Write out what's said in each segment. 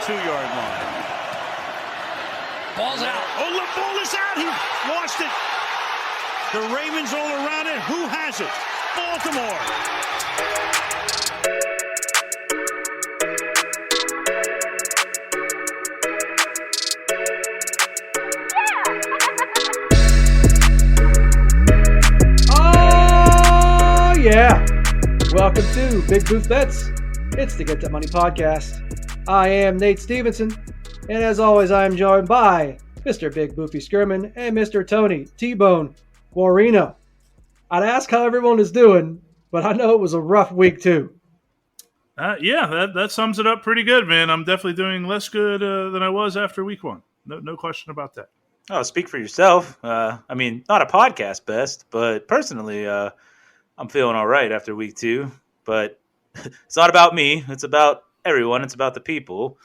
2-yard line. Ball's out. Oh, the ball is out. He lost it. The Ravens all around it. Who has it? Baltimore. Oh, yeah. Welcome to Big Boof Bets. It's the Get That Money podcast. I am Nate Stevenson, and as always, I am joined by Mr. Big Boofy Skirman and Mr. Tony T-Bone Guarino. I'd ask how everyone is doing, but I know it was a rough week too. That sums it up pretty good, man. I'm definitely doing less good than I was after week one. No question about that. Oh, speak for yourself. Not a podcast best, but personally, I'm feeling all right after week 2. But it's not about me. It's about everyone. It's about the people.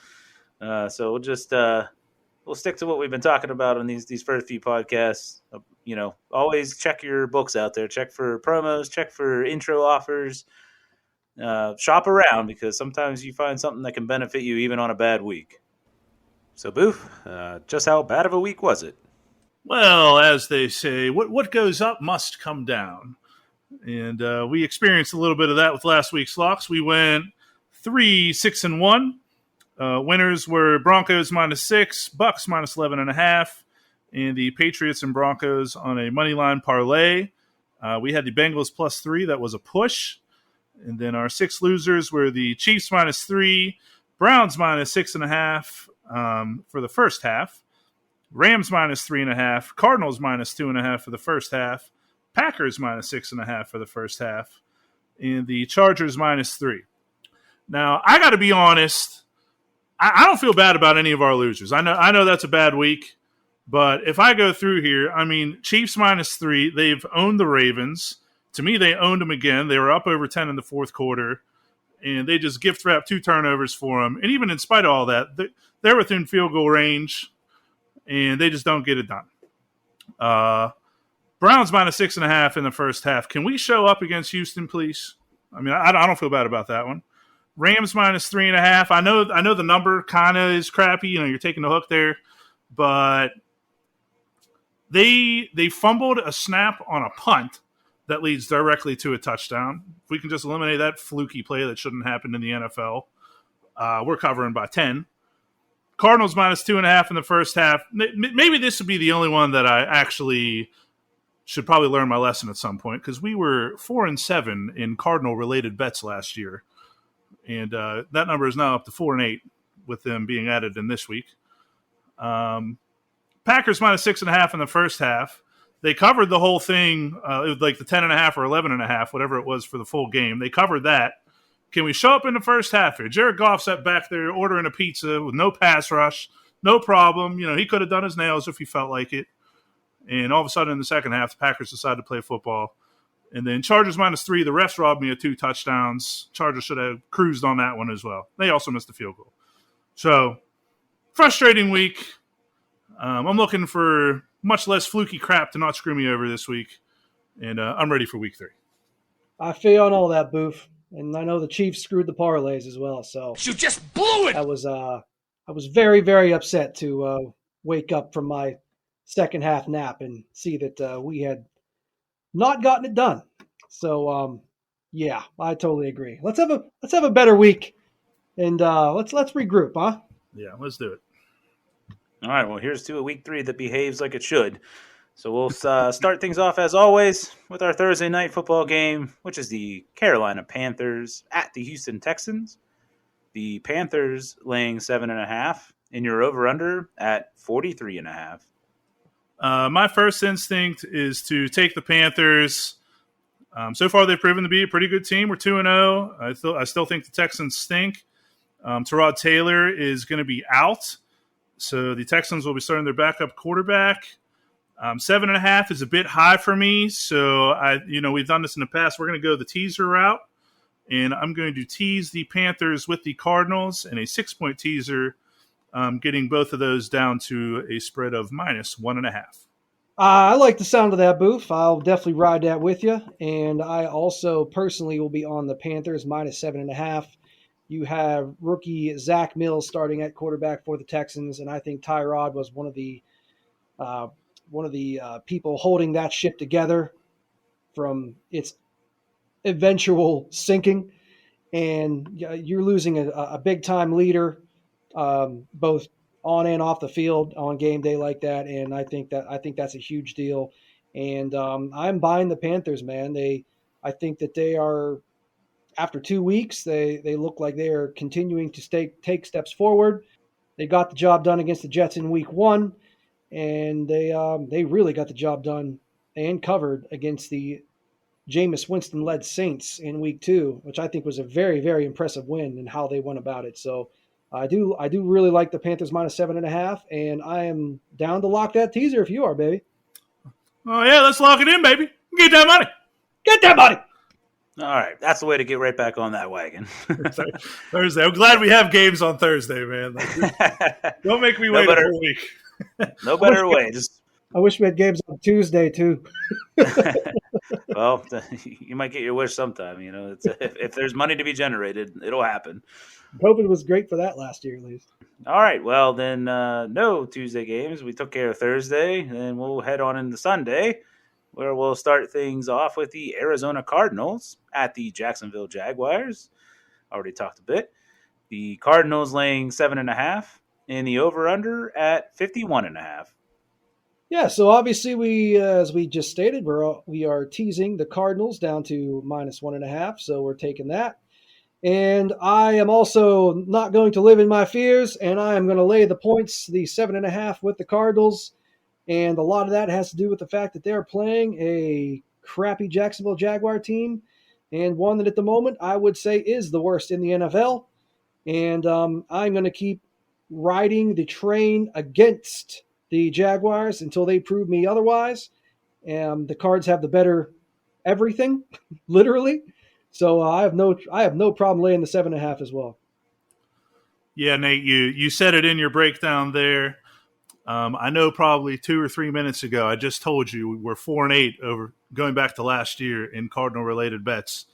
So we'll just we'll stick to what we've been talking about on these first few podcasts. Always check your books out there. Check for promos. Check for intro offers. Shop around, because sometimes you find something that can benefit you even on a bad week. So, Boof, just how bad of a week was it? Well, as they say, what goes up must come down. And we experienced a little bit of that with last week's locks. We went 3-6-1. Winners were Broncos -6, Bucks -11.5, and the Patriots and Broncos on a money line parlay. We had the Bengals +3. That was a push. And then our 6 losers were the Chiefs -3, Browns -6.5 for the first half, Rams -3.5, Cardinals -2.5 for the first half, Packers -6.5 for the first half, and the Chargers -3. Now, I got to be honest. I don't feel bad about any of our losers. I know that's a bad week, but if I go through here, Chiefs -3, they've owned the Ravens. To me, they owned them again. They were up over 10 in the fourth quarter, and they just gift-wrapped 2 turnovers for them. And even in spite of all that, they're within field goal range, and they just don't get it done. Browns -6.5 in the first half. Can we show up against Houston, please? I don't feel bad about that one. Rams -3.5. I know the number kind of is crappy. You're taking the hook there, but they fumbled a snap on a punt that leads directly to a touchdown. If we can just eliminate that fluky play that shouldn't happen in the NFL, we're covering by 10. Cardinals -2.5 in the first half. Maybe this would be the only one that I actually should probably learn my lesson at some point, because we were 4-7 in Cardinal-related bets last year. And that number is now up to 4-8 with them being added in this week. Packers -6.5 in the first half. They covered the whole thing. It was like the 10.5 or 11.5, whatever it was for the full game. They covered that. Can we show up in the first half here? Jared Goff sat back there ordering a pizza with no pass rush, no problem. He could have done his nails if he felt like it. And all of a sudden in the second half, the Packers decided to play football. And then Chargers -3, the refs robbed me of 2 touchdowns. Chargers should have cruised on that one as well. They also missed the field goal. So, frustrating week. I'm looking for much less fluky crap to not screw me over this week. And I'm ready for week 3. I feel on all that, Boof. And I know the Chiefs screwed the parlays as well. So You just blew it! I was very, very upset to wake up from my second half nap and see that we had not gotten it done. So yeah, I totally agree. Let's have a better week, and let's regroup, huh? Yeah, let's do it. All right, well, here's to a week 3 that behaves like it should. So we'll start things off, as always, with our Thursday night football game, which is the Carolina Panthers at the Houston Texans. The Panthers laying 7.5, and your over-under at 43.5. My first instinct is to take the Panthers. So far, they've proven to be a pretty good team. We're 2-0. I still think the Texans stink. Tyrod Taylor is going to be out, so the Texans will be starting their backup quarterback. 7.5 is a bit high for me, so we've done this in the past. We're going to go the teaser route, and I'm going to tease the Panthers with the Cardinals in a 6-point teaser, getting both of those down to a spread of -1.5. I like the sound of that, Boof. I'll definitely ride that with you. And I also personally will be on the Panthers -7.5. You have rookie Zach Mills starting at quarterback for the Texans, and I think Tyrod was one of the people holding that ship together from its eventual sinking. And you're losing a big time leader, both on and off the field on game day like that. And I think that's a huge deal. And I'm buying the Panthers, man. I think that they are, after 2 weeks, they look like they are continuing to take steps forward. They got the job done against the Jets in week 1, and they really got the job done and covered against the Jameis Winston-led Saints in week 2, which I think was a very, very impressive win in how they went about it. So I do really like the Panthers minus 7.5, and I am down to lock that teaser if you are, baby. Oh, yeah, let's lock it in, baby. Get that money. Get that money. All right, that's the way to get right back on that wagon. Thursday. I'm glad we have games on Thursday, man. Don't make me wait a whole week. No better way. I wish we had games on Tuesday too. Well, you might get your wish sometime. You know, if there's money to be generated, it'll happen. COVID was great for that last year, at least. All right, well then, no Tuesday games. We took care of Thursday, and we'll head on into Sunday, where we'll start things off with the Arizona Cardinals at the Jacksonville Jaguars. Already talked a bit. The Cardinals laying 7.5, and the over/under at 51.5. Yeah, so obviously we, as we just stated, we are teasing the Cardinals down to minus 1.5, so we're taking that. And I am also not going to live in my fears, and I am going to lay the points, the 7.5 with the Cardinals. And a lot of that has to do with the fact that they're playing a crappy Jacksonville Jaguar team, and one that at the moment I would say is the worst in the NFL. And I'm going to keep riding the train against the Jaguars until they prove me otherwise. The Cards have the better everything, literally. So I have no problem laying the 7.5 as well. Yeah, Nate, you said it in your breakdown there. I know probably 2 or 3 minutes ago, I just told you we're 4-8 over going back to last year in Cardinal-related bets.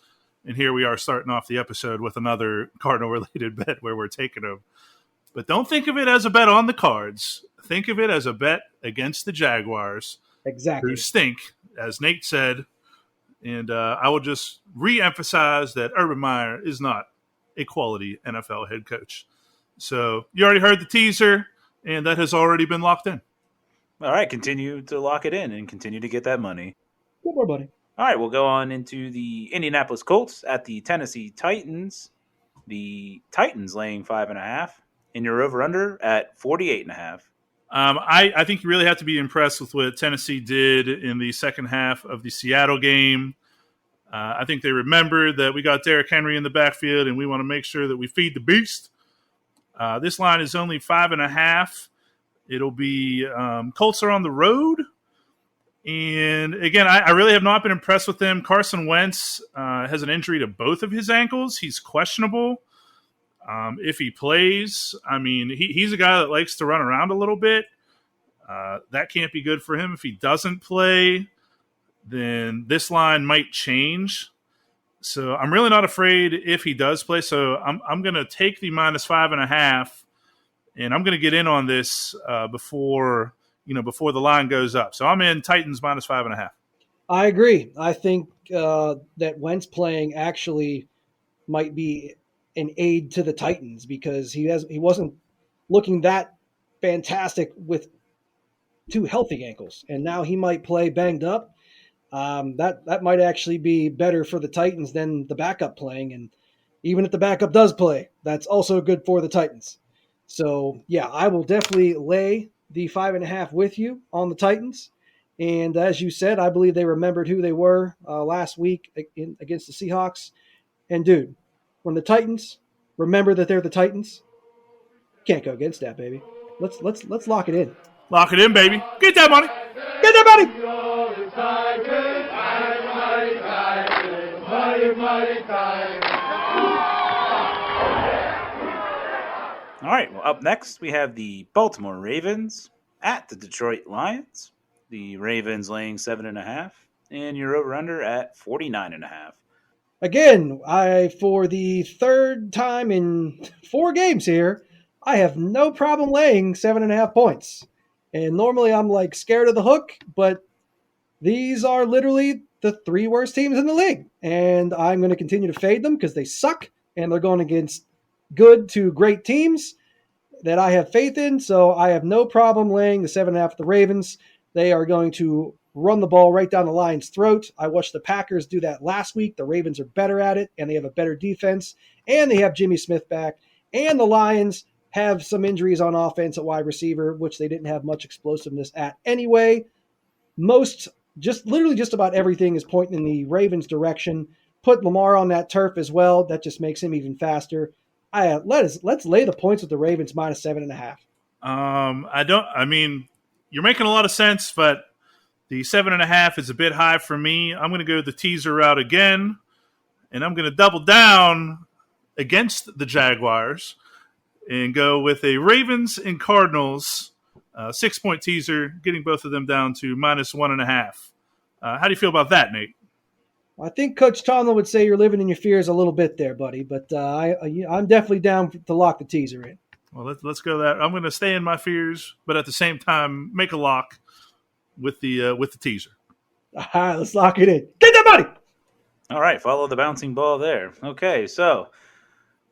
And here we are starting off the episode with another Cardinal-related bet where we're taking them. But don't think of it as a bet on the Cards. Think of it as a bet against the Jaguars. Exactly. Who stink, as Nate said. And I will just re-emphasize that Urban Meyer is not a quality NFL head coach. So you already heard the teaser, and that has already been locked in. All right, continue to lock it in and continue to get that money. Get more money. All right, we'll go on into the Indianapolis Colts at the Tennessee Titans. The Titans laying 5.5, and you're over/under at 48.5. I think you really have to be impressed with what Tennessee did in the second half of the Seattle game. I think they remembered that we got Derrick Henry in the backfield, and we want to make sure that we feed the beast. This line is only 5.5. It'll be Colts are on the road. And again, I really have not been impressed with them. Carson Wentz has an injury to both of his ankles. He's questionable. If he plays, I mean, he's a guy that likes to run around a little bit. That can't be good for him. If he doesn't play, then this line might change. So I'm really not afraid if he does play. So I'm going to take the minus 5.5, and I'm going to get in on this before the line goes up. So I'm in Titans minus 5.5. I agree. I think that Wentz playing actually might be an aid to the Titans because he wasn't looking that fantastic with 2 healthy ankles, and now he might play banged up. That might actually be better for the Titans than the backup playing, and even if the backup does play, that's also good for the Titans. So yeah, I will definitely lay the 5.5 with you on the Titans. And as you said, I believe they remembered who they were last week against the Seahawks. And dude, when the Titans remember that they're the Titans, can't go against that, baby. Let's lock it in. Lock it in, baby. Get that money. Get that money. All right, well, up next we have the Baltimore Ravens at the Detroit Lions. The Ravens laying 7.5, and you're over/under at 49.5. Again, for the third time in 4 games here, I have no problem laying 7.5 points. And normally I'm like scared of the hook, but these are literally the 3 worst teams in the league. And I'm going to continue to fade them because they suck and they're going against good to great teams that I have faith in. So I have no problem laying the 7.5 of the Ravens. They are going to run the ball right down the Lions' throat. I watched the Packers do that last week. The Ravens are better at it, and they have a better defense, and they have Jimmy Smith back. And the Lions have some injuries on offense at wide receiver, which they didn't have much explosiveness at anyway. Literally just about everything is pointing in the Ravens' direction. Put Lamar on that turf as well. That just makes him even faster. Let's lay the points with the Ravens minus 7.5. You're making a lot of sense, but the 7.5 is a bit high for me. I'm going to go the teaser route again, and I'm going to double down against the Jaguars and go with a Ravens and Cardinals 6-point teaser, getting both of them down to minus 1.5. How do you feel about that, Nate? I think Coach Tomlin would say you're living in your fears a little bit there, buddy, but I'm definitely down to lock the teaser in. Well, let's go that. I'm going to stay in my fears, but at the same time, make a lock with the teaser. All right, let's lock it in. Get that money! All right, follow the bouncing ball there. Okay, so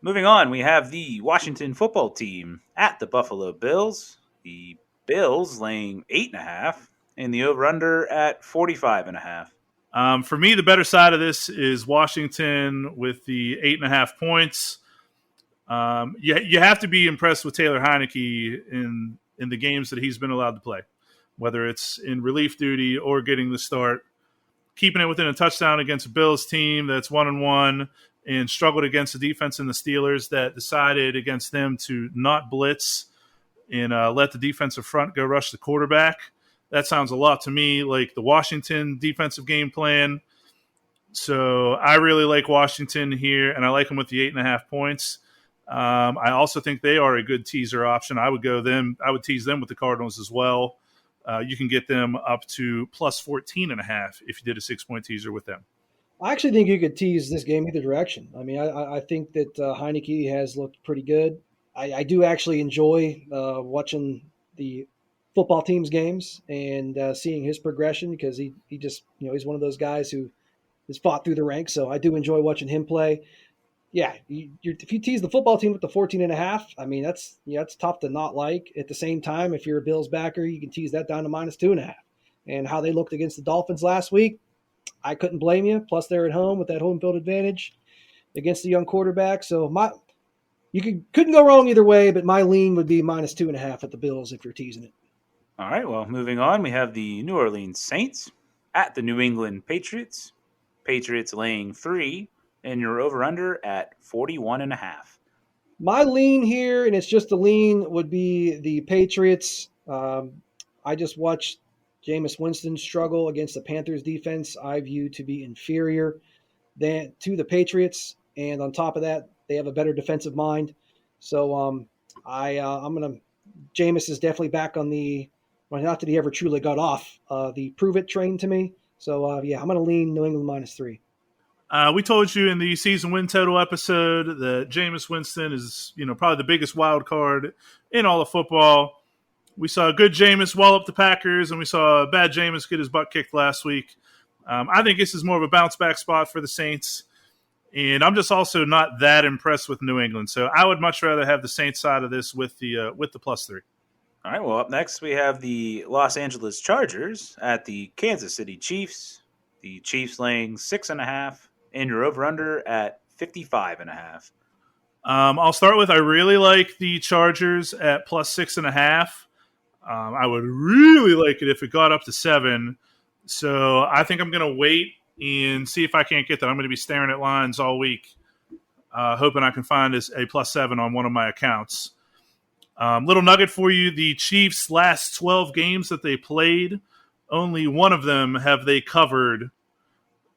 moving on, we have the Washington football team at the Buffalo Bills. The Bills laying 8.5, and the over/under at 45.5. For me, the better side of this is Washington with the 8.5 points. You have to be impressed with Taylor Heineke in the games that he's been allowed to play, whether it's in relief duty or getting the start. Keeping it within a touchdown against a Bills team that's 1-1 and struggled against the defense in the Steelers that decided against them to not blitz and let the defensive front go rush the quarterback. That sounds a lot to me like the Washington defensive game plan. So I really like Washington here, and I like them with the 8.5 points. I also think they are a good teaser option. I would tease them with the Cardinals as well. You can get them up to plus 14.5 if you did a 6-point teaser with them. I actually think you could tease this game either direction. I mean, I think that Heineke has looked pretty good. I do actually enjoy watching the football team's games and seeing his progression because he just, he's one of those guys who has fought through the ranks. So I do enjoy watching him play. Yeah, if you tease the football team with the 14.5, I mean, that's tough to not like. At the same time, if you're a Bills backer, you can tease that down to minus 2.5. And how they looked against the Dolphins last week, I couldn't blame you. Plus, they're at home with that home field advantage against the young quarterback. So couldn't go wrong either way, but my lean would be minus 2.5 at the Bills if you're teasing it. All right, well, moving on, we have the New Orleans Saints at the New England Patriots. Patriots laying 3, and your over/under at 41.5. My lean here, and it's just a lean, would be the Patriots. I just watched Jameis Winston struggle against the Panthers defense I view to be inferior to the Patriots. And on top of that, they have a better defensive mind. So I'm going to – Jameis is definitely back on the – well, not that he ever truly got off the prove-it train to me. So, I'm going to lean New England minus 3. We told you in the season win total episode that Jameis Winston is, probably the biggest wild card in all of football. We saw a good Jameis wallop the Packers, and we saw a bad Jameis get his butt kicked last week. I think this is more of a bounce-back spot for the Saints, and I'm just also not that impressed with New England. So I would much rather have the Saints side of this with the plus 3. All right, well, up next we have the Los Angeles Chargers at the Kansas City Chiefs. The Chiefs laying 6.5, and your over/under at 55.5. I'll start with I really like the Chargers at plus 6.5. I would really like it if it got up to 7. So I think I'm going to wait and see if I can't get that. I'm going to be staring at lines all week, hoping I can find a plus 7 on one of my accounts. Little nugget for you, the Chiefs' last 12 games that they played, only one of them have they covered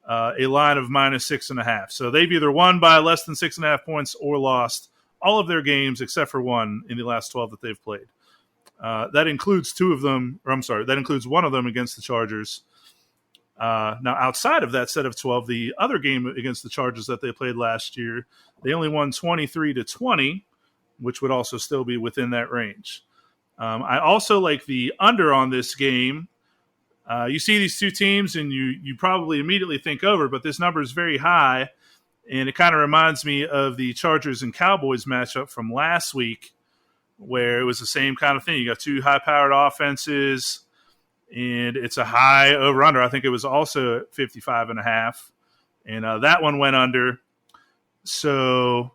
a line of minus 6.5. So they've either won by less than 6.5 points or lost all of their games except for one in the last 12 that they've played. That includes one of them against the Chargers. Now, outside of that set of 12, the other game against the Chargers that they played last year, they only won 23-20, which would also still be within that range. I also like the under on this game. You see these two teams, and you probably immediately think over, but this number is very high, and it kind of reminds me of the Chargers and Cowboys matchup from last week, where it was the same kind of thing. You got two high-powered offenses, and it's a high over-under. I think it was also at 55.5, and that one went under. So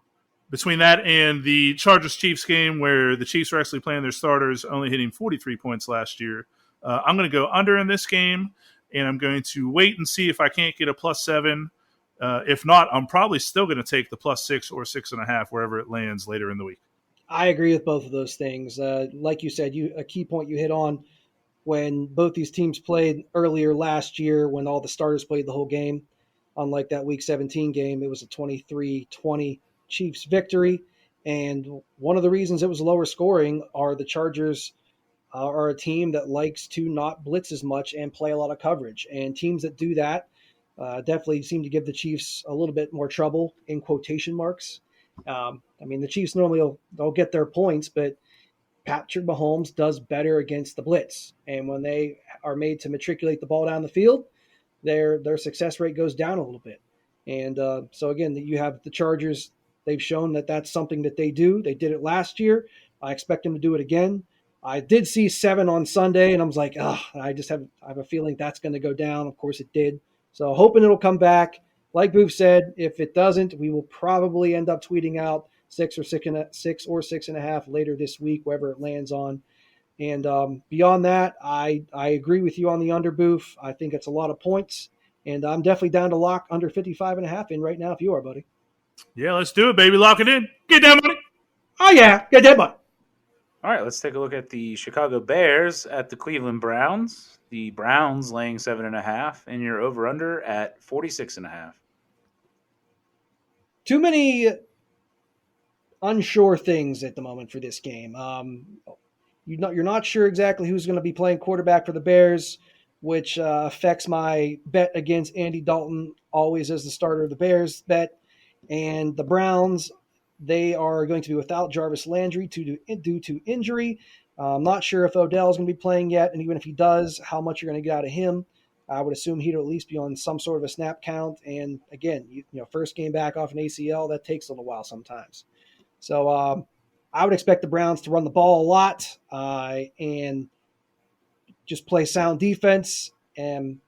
between that and the Chargers-Chiefs game, where the Chiefs were actually playing their starters, only hitting 43 points last year, I'm going to go under in this game, and I'm going to wait and see if I can't get a +7. If not, I'm probably still going to take the +6 or 6.5 wherever it lands later in the week. I agree with both of those things. Like you said, a key point you hit on when both these teams played earlier last year, when all the starters played the whole game. Unlike that Week 17 game, it was a 23-20 Chiefs victory. And one of the reasons it was lower scoring are the Chargers are a team that likes to not blitz as much and play a lot of coverage. And teams that do that definitely seem to give the Chiefs a little bit more trouble, in quotation marks. The Chiefs normally they'll get their points, but Patrick Mahomes does better against the blitz. And when they are made to matriculate the ball down the field, their success rate goes down a little bit. And so, again, you have the Chargers. They've shown that that's something that they do. They did it last year. I expect them to do it again. I did see 7 on Sunday, and I was like, I have a feeling that's going to go down. Of course, it did. So hoping it'll come back. Like Boof said, if it doesn't, we will probably end up tweeting out 6 or 6.5 later this week, wherever it lands on. And beyond that, I agree with you on the under, Boof. I think it's a lot of points, and I'm definitely down to lock under 55.5 in right now if you are, buddy. Yeah, let's do it, baby. Lock it in. Get that money. Oh, yeah. Get that money. All right, let's take a look at the Chicago Bears at the Cleveland Browns. The Browns laying 7.5, and you're over/under at 46.5. Too many unsure things at the moment for this game. You're not sure exactly who's going to be playing quarterback for the Bears, which affects my bet against Andy Dalton, always as the starter of the Bears bet. And the Browns, they are going to be without Jarvis Landry due to injury. I'm not sure if Odell is going to be playing yet, and even if he does, how much you're going to get out of him. I would assume he'd at least be on some sort of a snap count. And again, first game back off an ACL, that takes a little while sometimes. So I would expect the Browns to run the ball a lot and just play sound defense. And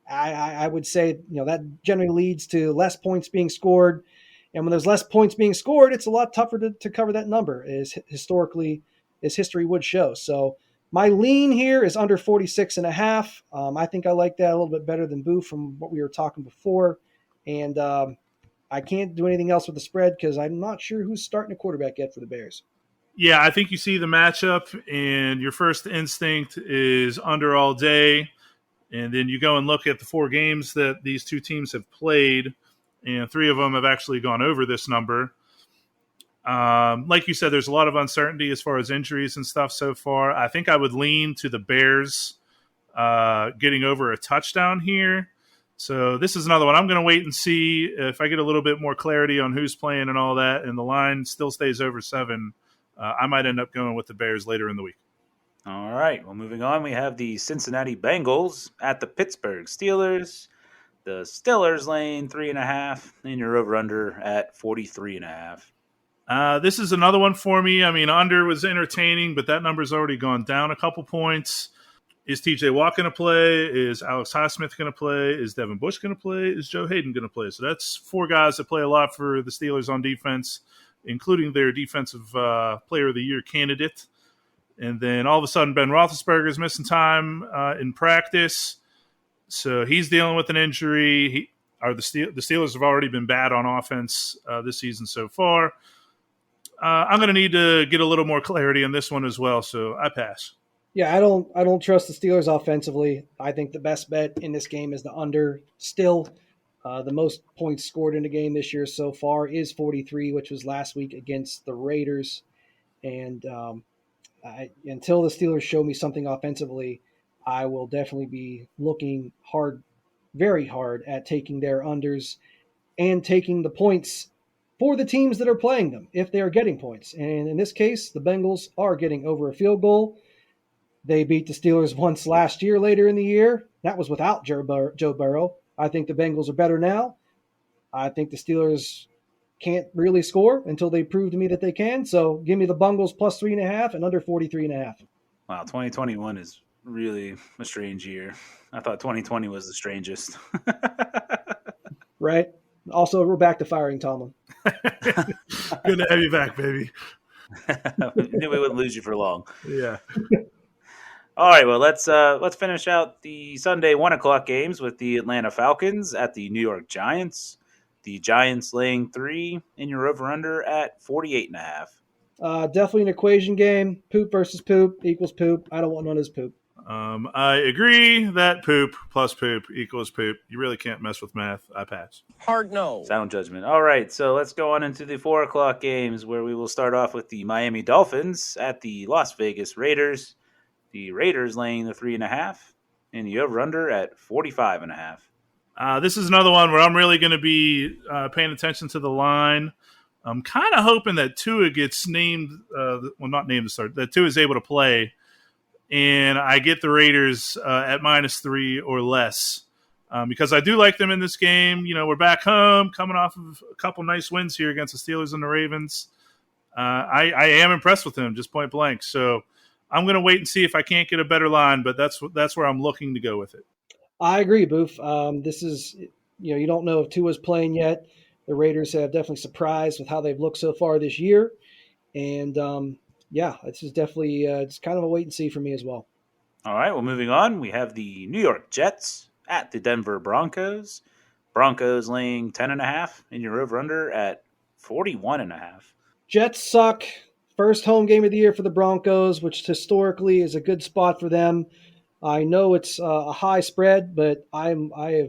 I would say, that generally leads to less points being scored. And when there's less points being scored, it's a lot tougher to cover that number, as history would show. So my lean here is under 46.5. I think I like that a little bit better than Boo from what we were talking before. And I can't do anything else with the spread because I'm not sure who's starting a quarterback yet for the Bears. Yeah, I think you see the matchup, and your first instinct is under all day. And then you go and look at the 4 games that these two teams have played, and 3 of them have actually gone over this number. Like you said, there's a lot of uncertainty as far as injuries and stuff so far. I think I would lean to the Bears getting over a touchdown here. So this is another one. I'm going to wait and see if I get a little bit more clarity on who's playing and all that, and the line still stays over 7. I might end up going with the Bears later in the week. All right. Well, moving on, we have the Cincinnati Bengals at the Pittsburgh Steelers. The Steelers laying 3.5, and you're over/under at 43.5. This is another one for me. I mean, under was entertaining, but that number's already gone down a couple points. Is TJ Watt going to play? Is Alex Highsmith going to play? Is Devin Bush going to play? Is Joe Hayden going to play? So that's 4 guys that play a lot for the Steelers on defense, including their defensive player of the year candidate. And then all of a sudden, Ben Roethlisberger is missing time in practice. So he's dealing with an injury. The Steelers have already been bad on offense this season so far. I'm going to need to get a little more clarity on this one as well, so I pass. Yeah, I don't trust the Steelers offensively. I think the best bet in this game is the under. Still, the most points scored in the game this year so far is 43, which was last week against the Raiders. And until the Steelers show me something offensively, I will definitely be looking hard very hard at taking their unders and taking the points for the teams that are playing them if they are getting points. And in this case, the Bengals are getting over a field goal. They beat the Steelers once last year later in the year. That was without Joe Burrow. I think the Bengals are better now. I think the Steelers can't really score until they prove to me that they can. So give me the Bengals plus 3.5 and under 43.5. Wow, 2021 is really a strange year. I thought 2020 was the strangest. Right? Also, we're back to firing Tomlin. Good to have you back, baby. Knew we wouldn't lose you for long. Yeah. All right, well, let's finish out the Sunday 1:00 games with the Atlanta Falcons at the New York Giants. The Giants laying 3 in your over-under at 48.5. Definitely an equation game. Poop versus poop equals poop. I don't want none of this poop. I agree that poop plus poop equals poop. You really can't mess with math. I pass. Hard no. Sound judgment. All right, so let's go on into the 4:00 games where we will start off with the Miami Dolphins at the Las Vegas Raiders. The Raiders laying the 3.5 and the over-under at 45.5. This is another one where I'm really going to be paying attention to the line. I'm kind of hoping that Tua gets named, not named to start, that Tua is able to play, and I get the Raiders at -3 or less because I do like them in this game. You know, we're back home, coming off of a couple nice wins here against the Steelers and the Ravens. I am impressed with them, just point blank. So I'm going to wait and see if I can't get a better line, but that's where I'm looking to go with it. I agree, Boof. This is, you don't know if Tua's playing yet. The Raiders have definitely surprised with how they've looked so far this year. And, this is definitely it's kind of a wait and see for me as well. All right, well, moving on, we have the New York Jets at the Denver Broncos. Broncos laying 10.5 in your over-under at 41.5. Jets suck. First home game of the year for the Broncos, which historically is a good spot for them. I know it's a high spread, but I had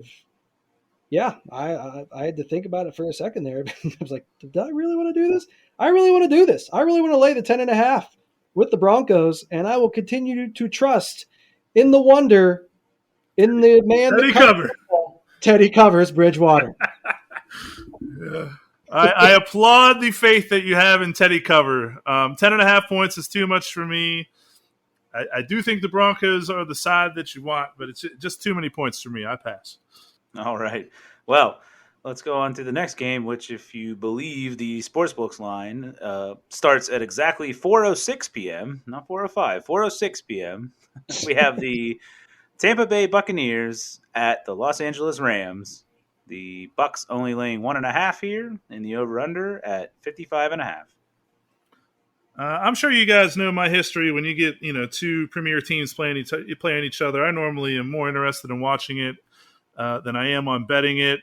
to think about it for a second there. I was like, do I really want to do this? I really want to do this. I really want to lay the 10.5 with the Broncos, and I will continue to trust in the wonder, in the man Teddy covers Bridgewater. Yeah. I applaud the faith that you have in Teddy cover. 10.5 points is too much for me. I do think the Broncos are the side that you want, but it's just too many points for me. I pass. All right. Well, let's go on to the next game, which, if you believe the Sportsbooks line, starts at exactly 4:06 p.m., not 4:05, 4:06 p.m. We have the Tampa Bay Buccaneers at the Los Angeles Rams. The Bucs only laying 1.5 here, and the over-under at 55.5. I'm sure you guys know my history. When you get two premier teams playing each other, I normally am more interested in watching it than I am on betting it.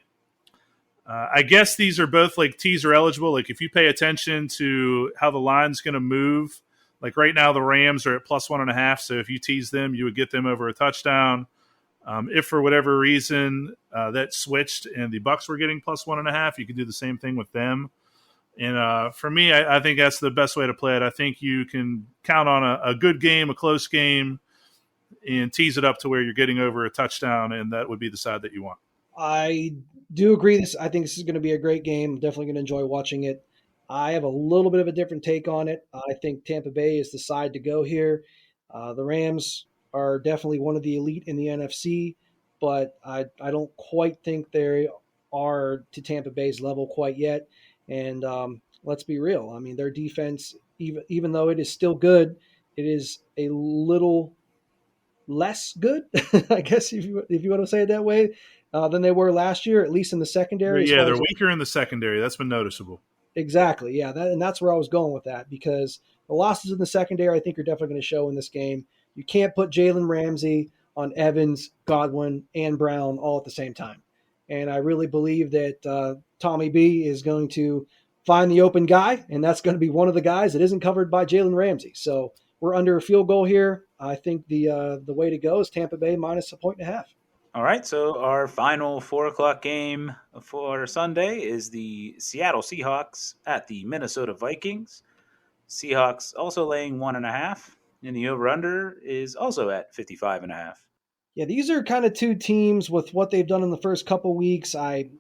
I guess these are both like teaser eligible. Like if you pay attention to how the line's going to move, like right now the Rams are at +1.5. So if you tease them, you would get them over a touchdown. If for whatever reason that switched and the Bucs were getting +1.5, you could do the same thing with them. And for me, I think that's the best way to play it. I think you can count on a good game, a close game, and tease it up to where you're getting over a touchdown, and that would be the side that you want. I do agree. I think this is going to be a great game. I'm definitely going to enjoy watching it. I have a little bit of a different take on it. I think Tampa Bay is the side to go here. The Rams are definitely one of the elite in the NFC, but I don't quite think they are to Tampa Bay's level quite yet. And let's be real. I mean, their defense, even though it is still good, it is a little less good, I guess, if you want to say it that way, than they were last year, at least in the secondary. Yeah, they're weaker in the secondary. That's been noticeable. Exactly. Yeah, and that's where I was going with that, because the losses in the secondary, I think, are definitely going to show in this game. You can't put Jalen Ramsey on Evans, Godwin, and Brown all at the same time. And I really believe that Tommy B is going to find the open guy, and that's going to be one of the guys that isn't covered by Jalen Ramsey. So we're under a field goal here. I think the way to go is Tampa Bay -1.5. All right, so our final 4:00 game for Sunday is the Seattle Seahawks at the Minnesota Vikings. Seahawks also laying 1.5, and the over-under is also at 55.5. Yeah, these are kind of two teams with what they've done in the first couple weeks. I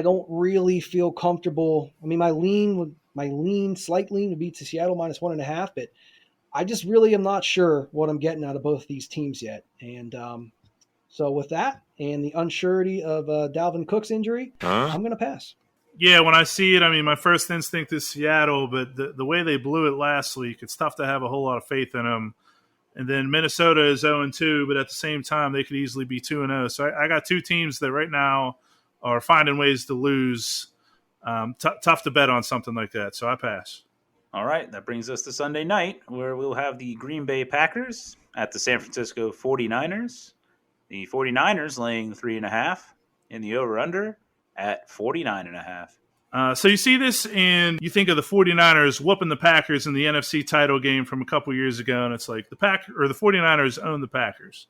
don't really feel comfortable. I mean, slight lean would be to Seattle -1.5, but I just really am not sure what I'm getting out of both of these teams yet. And so with that and the unsurety of Dalvin Cook's injury, I'm going to pass. Yeah, when I see it, I mean, my first instinct is Seattle, but the way they blew it last week, it's tough to have a whole lot of faith in them. And then Minnesota is 0-2, but at the same time, they could easily be 2-0. So I got two teams that right now are finding ways to lose. Tough to bet on something like that, so I pass. All right, that brings us to Sunday night, where we'll have the Green Bay Packers at the San Francisco 49ers. The 49ers laying 3.5 in the over-under at 49.5. So you see this and you think of the 49ers whooping the Packers in the NFC title game from a couple years ago, and it's like the 49ers own the Packers.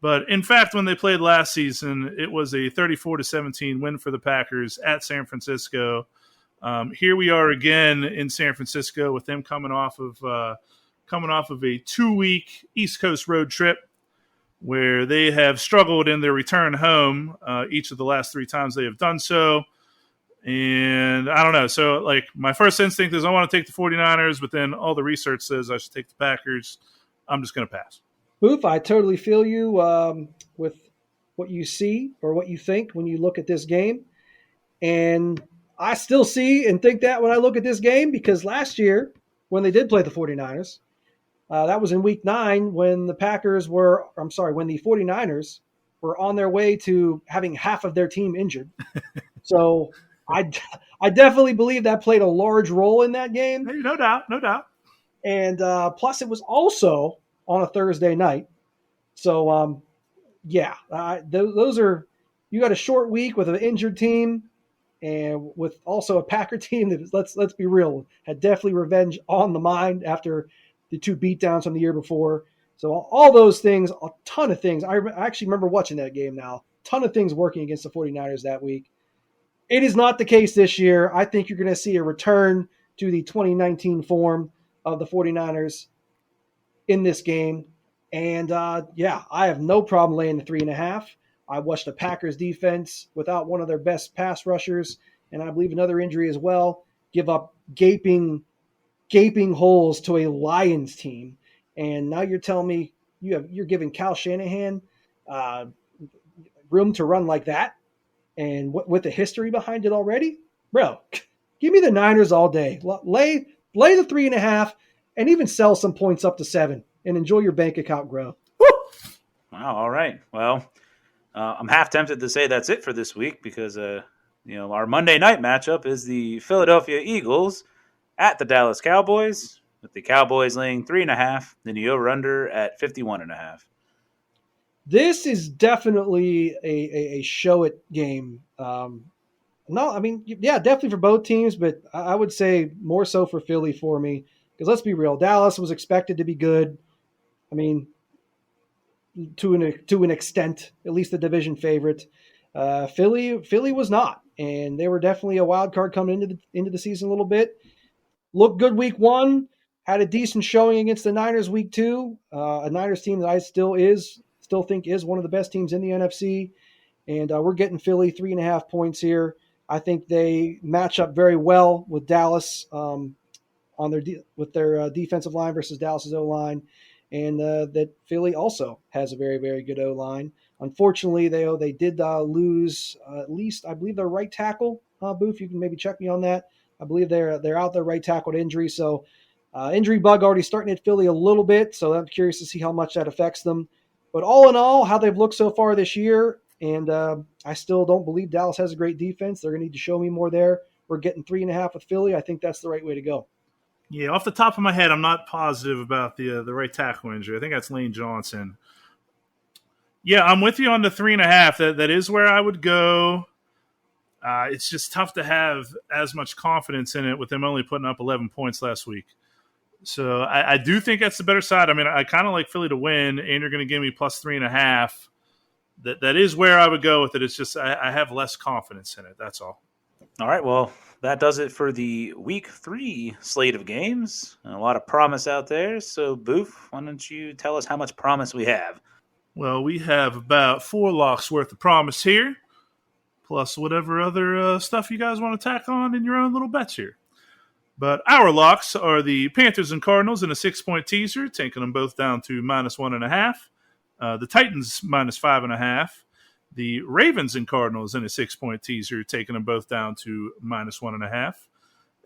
But in fact, when they played last season, it was a 34-17 win for the Packers at San Francisco. Here we are again in San Francisco with them coming off of a 2-week East Coast road trip where they have struggled in their return home each of the last 3 times they have done so. And I don't know. So, like, my first instinct is I want to take the 49ers, but then all the research says I should take the Packers. I'm just going to pass. Boof, I totally feel you with what you see or what you think when you look at this game. And I still see and think that when I look at this game, because last year when they did play the 49ers, that was in week 9 when the 49ers were on their way to having half of their team injured. So I definitely believe that played a large role in that game. No doubt. And plus it was also on a Thursday night. So, those are – you got a short week with an injured team and with also a Packer team that, let's be real, had definitely revenge on the mind after the 2 beatdowns from the year before. So all those things, a ton of things. I actually remember watching that game now. A ton of things working against the 49ers that week. It is not the case this year. I think you're going to see a return to the 2019 form of the 49ers in this game. And, I have no problem laying the 3.5. I watched the Packers defense without one of their best pass rushers, and I believe another injury as well, give up gaping holes to a Lions team. And now you're telling me you're giving Kyle Shanahan room to run like that? And with the history behind it already, bro, give me the Niners all day. Lay the 3.5 and even sell some points up to 7 and enjoy your bank account grow. Woo! Wow. All right. Well, I'm half tempted to say that's it for this week because, our Monday night matchup is the Philadelphia Eagles at the Dallas Cowboys, with the Cowboys laying 3.5 and the over-under at 51.5. This is definitely a show it game. Definitely for both teams, but I would say more so for Philly for me. Because let's be real, Dallas was expected to be good. I mean, to an extent, at least the division favorite. Philly was not, and they were definitely a wild card coming into the season a little bit. Looked good week 1, had a decent showing against the Niners week 2, a Niners team that I still think is one of the best teams in the NFC, and we're getting Philly 3.5 points here. I think they match up very well with Dallas with their defensive line versus Dallas's O-line, and that Philly also has a very, very good O-line. Unfortunately, they did lose at least, I believe, their right tackle. Boof, you can maybe check me on that. I believe they're out their right tackle to injury, so injury bug already starting at Philly a little bit, so I'm curious to see how much that affects them. But all in all, how they've looked so far this year, and I still don't believe Dallas has a great defense. They're going to need to show me more there. We're getting 3.5 with Philly. I think that's the right way to go. Yeah, off the top of my head, I'm not positive about the right tackle injury. I think that's Lane Johnson. Yeah, I'm with you on the 3.5. That is where I would go. It's just tough to have as much confidence in it with them only putting up 11 points last week. So I do think that's the better side. I mean, I kind of like Philly to win, and you're going to give me plus 3.5. That is where I would go with it. It's just I have less confidence in it. That's all. All right, well, that does it for the Week 3 slate of games. A lot of promise out there. So, Boof, why don't you tell us how much promise we have? Well, we have about 4 locks worth of promise here, plus whatever other stuff you guys want to tack on in your own little bets here. But our locks are the Panthers and Cardinals in a 6-point teaser, taking them both down to -1.5. The Titans -5.5. The Ravens and Cardinals in a 6-point teaser, taking them both down to -1.5.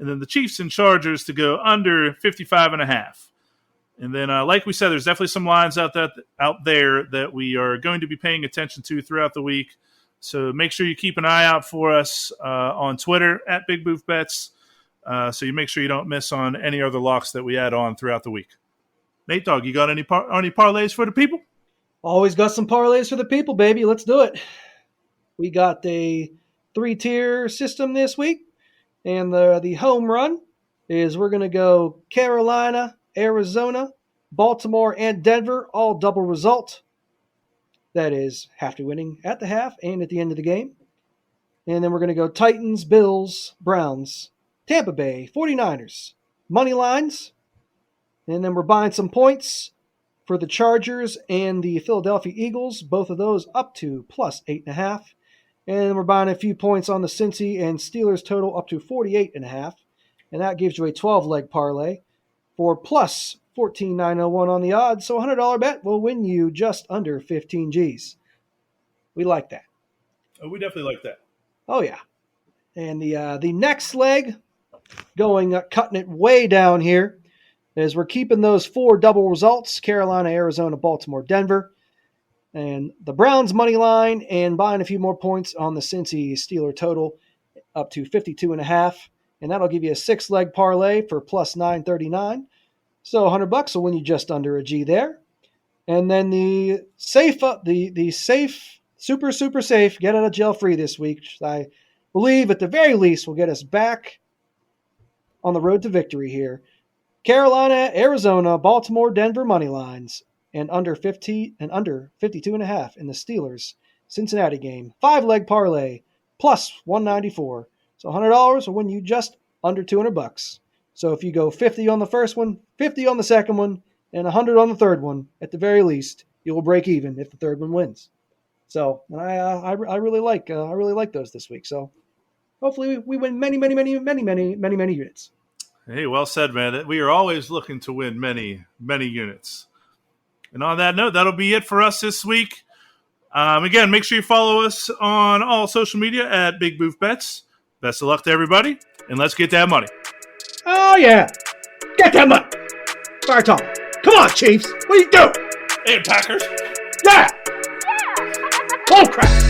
And then the Chiefs and Chargers to go under 55.5. And then, like we said, there's definitely some lines out there that we are going to be paying attention to throughout the week. So make sure you keep an eye out for us on Twitter at Big Boof Bets. So you make sure you don't miss on any other locks that we add on throughout the week. Nate Dogg, you got any parlays for the people? Always got some parlays for the people, baby. Let's do it. We got a 3-tier system this week. And the home run is we're going to go Carolina, Arizona, Baltimore, and Denver, all double result. That is half winning at the half and at the end of the game. And then we're going to go Titans, Bills, Browns, Tampa Bay, 49ers, money lines. And then we're buying some points for the Chargers and the Philadelphia Eagles, both of those up to +8.5. And we're buying a few points on the Cincy and Steelers total up to 48.5. And that gives you a 12-leg parlay for +14,901 on the odds. So a $100 bet will win you just under 15 G's. We like that. Oh, we definitely like that. Oh, yeah. And the next leg, cutting it way down here, is we're keeping those 4 double results, Carolina, Arizona, Baltimore, Denver. And the Browns money line and buying a few more points on the Cincy Steeler total up to 52.5. And that'll give you a 6-leg parlay for +939. So $100 will win you just under a G there. And then the safe, super safe, get out of jail free this week, which I believe at the very least will get us back on the road to victory here. Carolina, Arizona, Baltimore, Denver money lines and under 52.5 in the Steelers Cincinnati game. 5-leg parlay +194. So $100 will win you just under $200. So if you go 50 on the first one, 50 on the second one, and 100 on the third one, at the very least, you will break even if the third one wins. So I really like those this week. So hopefully we win many units. Hey, well said, man. We are always looking to win many units. And on that note, that'll be it for us this week. Again, make sure you follow us on all social media at Big Boof Bets. Best of luck to everybody, and let's get that money. Oh, yeah. Get that money. Fire Tom. Come on, Chiefs. What are you doing? Hey, Packers. Yeah. Oh, crap.